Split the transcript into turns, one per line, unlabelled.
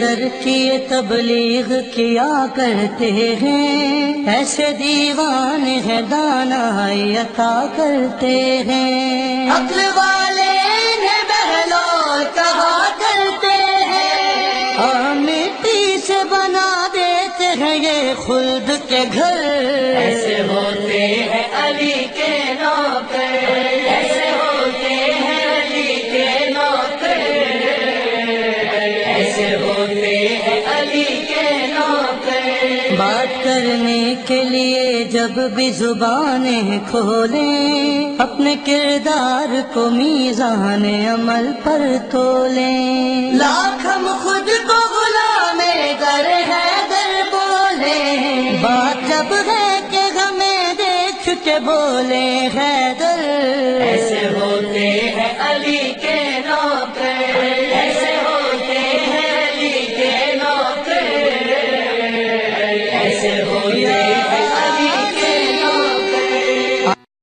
در کی تبلیغ کیا کرتے ہیں، ایسے دیوان ہے دانائی عطا کرتے ہیں، عقل والے انہیں بہلول کہا کرتے ہیں، مٹی سے بنا دیتے ہیں یہ خلد کے گھر، ایسے ہوتے ہیں علی کے نوکر، ایسے ہوتے ہیں علی کے نوکر، ایسے ہوتے ہیں علی کے نوکر۔ بات کرنے کے لیے جب بھی زبانیں کھولیں، اپنے کردار کو میزان عمل پر تولیں، لاکھ ہم خود کو غلام در حیدر بولیں، بات جب ہے کہ ہمیں دیکھ کے بولے حیدر، ایسے ہوتے ہیں علی کے